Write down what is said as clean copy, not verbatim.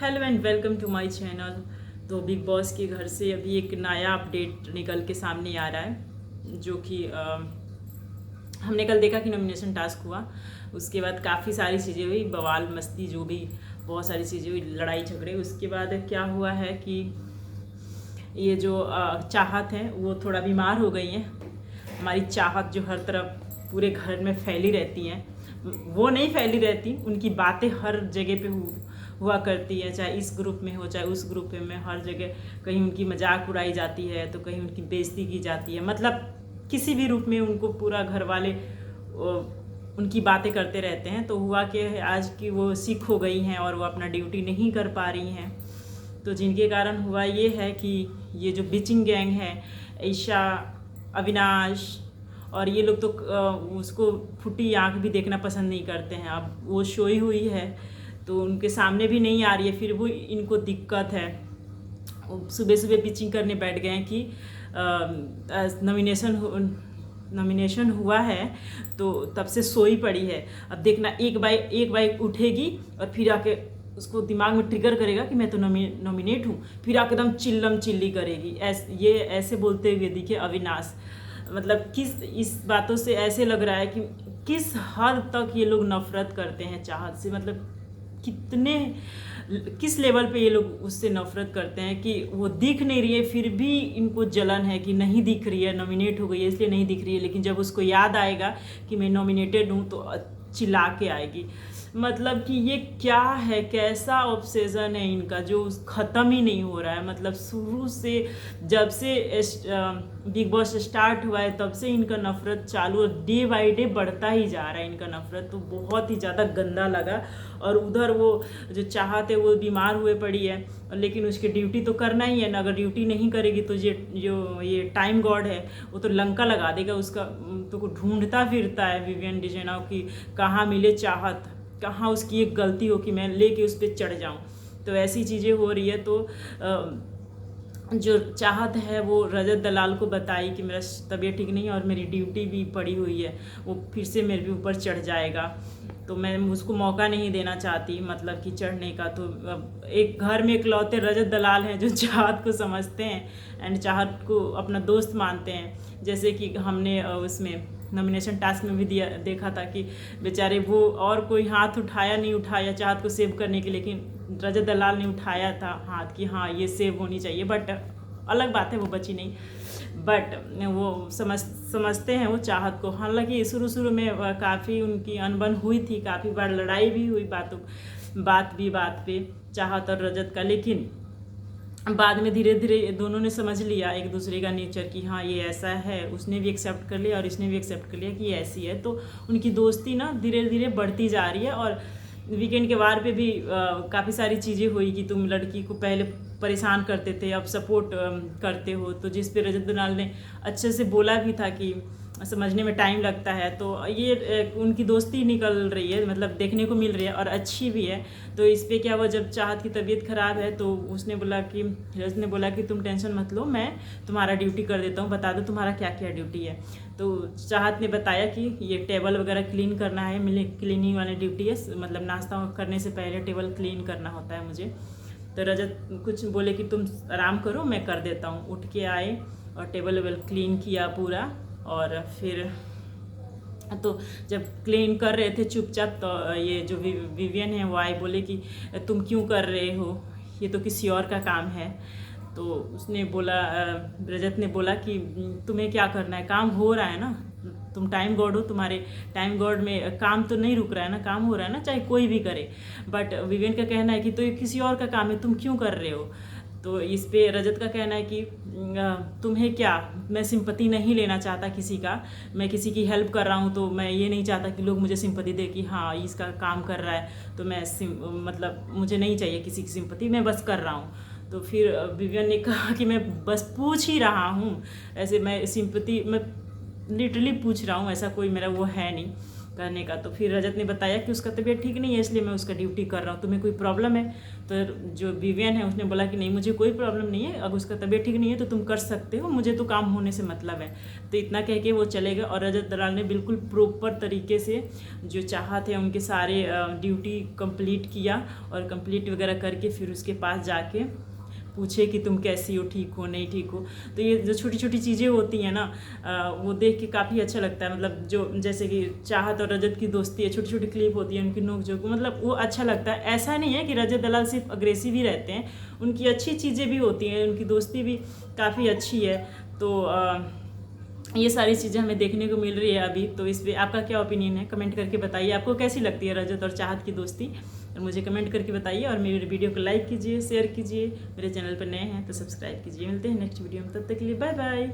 Hello and welcome to my channel. तो Bigg Boss के घर से अभी एक नया अपडेट निकल के सामने आ रहा है, जो कि हमने कल देखा कि नॉमिनेशन टास्क हुआ। उसके बाद काफ़ी सारी चीज़ें हुई, बवाल मस्ती, जो भी बहुत सारी चीज़ें हुई, लड़ाई झगड़े। उसके बाद क्या हुआ है कि ये जो चाहत है वो थोड़ा बीमार हो गई हैं। हमारी चाहत जो हर तरफ पूरे घर में फैली रहती हैं, वो नहीं फैली रहती, उनकी बातें हर जगह पे हुआ करती है, चाहे इस ग्रुप में हो चाहे उस ग्रुप में। हर जगह कहीं उनकी मजाक उड़ाई जाती है तो कहीं उनकी बेइज्जती की जाती है। मतलब किसी भी रूप में उनको पूरा घर वाले उनकी बातें करते रहते हैं। तो हुआ कि आज की वो सिक हो गई हैं और वो अपना ड्यूटी नहीं कर पा रही हैं। तो जिनके कारण हुआ ये है कि ये जो बिचिंग गैंग है, ईशा, अविनाश और ये लोग तो उसको फुटी आँख भी देखना पसंद नहीं करते हैं। अब वो सोई हुई है तो उनके सामने भी नहीं आ रही है, फिर वो इनको दिक्कत है। सुबह सुबह पिचिंग करने बैठ गए हैं कि नॉमिनेशन हुआ है तो तब से सोई पड़ी है। अब देखना एक बाइक उठेगी और फिर आके उसको दिमाग में ट्रिगर करेगा कि मैं तो नॉमिनेट हूँ, फिर आके एकदम चिल्लम चिल्ली करेगी। ये ऐसे बोलते हुए दिखे अविनाश। मतलब इस बातों से ऐसे लग रहा है कि किस हद तक ये लोग नफरत करते हैं चाहत से। मतलब किस लेवल पे ये लोग उससे नफरत करते हैं कि वो दिख नहीं रही है, फिर भी इनको जलन है कि नहीं दिख रही है, नॉमिनेट हो गई है इसलिए नहीं दिख रही है। लेकिन जब उसको याद आएगा कि मैं नॉमिनेटेड हूँ तो चिल्ला के आएगी। मतलब कि ये क्या है, कैसा ऑब्सेशन है इनका जो ख़त्म ही नहीं हो रहा है। मतलब शुरू से जब से बिग बॉस स्टार्ट हुआ है तब से इनका नफरत चालू और डे बाई डे बढ़ता ही जा रहा है इनका नफरत। तो बहुत ही ज़्यादा गंदा लगा। और उधर वो जो चाहते वो बीमार हुए पड़ी है, लेकिन उसकी ड्यूटी तो करना ही है ना। अगर ड्यूटी नहीं करेगी तो ये टाइम गॉड है वो तो लंका लगा देगा उसका। तो ढूंढता फिरता है विवियन डिजेना कि कहाँ मिले चाहत, कहाँ उसकी एक गलती हो कि मैं लेके उस पर चढ़ जाऊँ। तो ऐसी चीज़ें हो रही है। तो जो चाहत है वो रजत दलाल को बताई कि मेरा तबीयत ठीक नहीं है और मेरी ड्यूटी भी पड़ी हुई है, वो फिर से मेरे ऊपर चढ़ जाएगा तो मैं उसको मौका नहीं देना चाहती, मतलब कि चढ़ने का। तो एक घर में इकलौते रजत दलाल हैं जो चाहत को समझते हैं एंड चाहत को अपना दोस्त मानते हैं। जैसे कि हमने उसमें नॉमिनेशन टास्क में भी देखा था कि बेचारे वो और कोई हाथ नहीं उठाया चाहत को सेव करने के, लेकिन रजत दलाल ने उठाया था हाथ कि हाँ ये सेव होनी चाहिए। बट अलग बात है वो बची नहीं, बट वो समझते हैं वो चाहत को। हालांकि शुरू में काफ़ी उनकी अनबन हुई थी, काफ़ी बार लड़ाई भी हुई बात पे चाहत और रजत का। लेकिन बाद में धीरे धीरे दोनों ने समझ लिया एक दूसरे का नेचर कि हाँ ये ऐसा है, उसने भी एक्सेप्ट कर लिया और इसने भी एक्सेप्ट कर लिया कि ये ऐसी है। तो उनकी दोस्ती ना धीरे धीरे बढ़ती जा रही है। और वीकेंड के वार पे भी काफ़ी सारी चीज़ें हुई कि तुम लड़की को पहले परेशान करते थे अब सपोर्ट करते हो। तो जिस पे रजत दलाल ने अच्छे से बोला भी था कि समझने में टाइम लगता है। तो ये उनकी दोस्ती निकल रही है, मतलब देखने को मिल रही है और अच्छी भी है। तो इस पर क्या हुआ, जब चाहत की तबीयत ख़राब है तो उसने बोला कि रजत ने बोला कि तुम टेंशन मत लो, मैं तुम्हारा ड्यूटी कर देता हूँ, बता दो तुम्हारा क्या क्या ड्यूटी है। तो चाहत ने बताया कि ये टेबल वगैरह क्लीन करना है, मेरे क्लीनिंग वाली ड्यूटी है, मतलब नाश्ता करने से पहले टेबल क्लीन करना होता है मुझे। तो रजत कुछ बोले कि तुम आराम करो मैं कर देता हूँ। उठ के आए और टेबल वेबल क्लीन किया पूरा। और फिर तो जब क्लीन कर रहे थे चुपचाप तो ये जो विवियन है वो आई, बोले कि तुम क्यों कर रहे हो, ये तो किसी और का काम है। तो उसने बोला, रजत ने बोला कि तुम्हें क्या करना है, काम हो रहा है ना, तुम टाइम गॉड हो, तुम्हारे टाइम गॉड में काम तो नहीं रुक रहा है ना, काम हो रहा है ना, चाहे कोई भी करे। बट विवियन का कहना है कि तो ये किसी और का काम है, तुम क्यों कर रहे हो। तो इस पे रजत का कहना है कि तुम्हें क्या, मैं सिंपत्ति नहीं लेना चाहता किसी का, मैं किसी की हेल्प कर रहा हूँ तो मैं ये नहीं चाहता कि लोग मुझे सिंपत्ति दे कि हाँ इसका काम कर रहा है तो मैं मतलब मुझे नहीं चाहिए किसी की सिंपत्ति, मैं बस कर रहा हूँ। तो फिर विवियन ने कहा कि मैं बस पूछ ही रहा हूँ, ऐसे मैं सिंपत्ति मैं लिटरली पूछ रहा हूँ, ऐसा कोई मेरा वो है नहीं। कहने का। तो फिर रजत ने बताया कि उसका तबीयत ठीक नहीं है, इसलिए मैं उसका ड्यूटी कर रहा हूँ, तुम्हें कोई प्रॉब्लम है? तो जो विवियन है उसने बोला कि नहीं, मुझे कोई प्रॉब्लम नहीं है, अगर उसका तबीयत ठीक नहीं है तो तुम कर सकते हो, मुझे तो काम होने से मतलब है। तो इतना कह के वो चले गए और रजत दलाल ने बिल्कुल प्रॉपर तरीके से जो चाहत है उनके सारे ड्यूटी कंप्लीट किया, और कंप्लीट वगैरह करके फिर उसके पास जाके पूछे कि तुम कैसी हो, ठीक हो नहीं ठीक हो। तो ये जो छोटी छोटी चीज़ें होती हैं ना, वो देख के काफ़ी अच्छा लगता है। मतलब जो जैसे कि चाहत और रजत की दोस्ती है, छोटी छोटी क्लिप होती है उनकी नोक-झोंक, मतलब वो अच्छा लगता है। ऐसा नहीं है कि रजत दलाल सिर्फ अग्रेसिव ही रहते हैं, उनकी अच्छी चीज़ें भी होती हैं, उनकी दोस्ती भी काफ़ी अच्छी है। तो ये सारी चीज़ें हमें देखने को मिल रही है अभी। तो इस पर आपका क्या ओपिनियन है, कमेंट करके बताइए, आपको कैसी लगती है रजत और चाहत की दोस्ती, और मुझे कमेंट करके बताइए। और मेरे वीडियो को लाइक कीजिए, शेयर कीजिए, मेरे चैनल पर नए हैं तो सब्सक्राइब कीजिए। मिलते हैं नेक्स्ट वीडियो में, तब तक के लिए बाय बाय।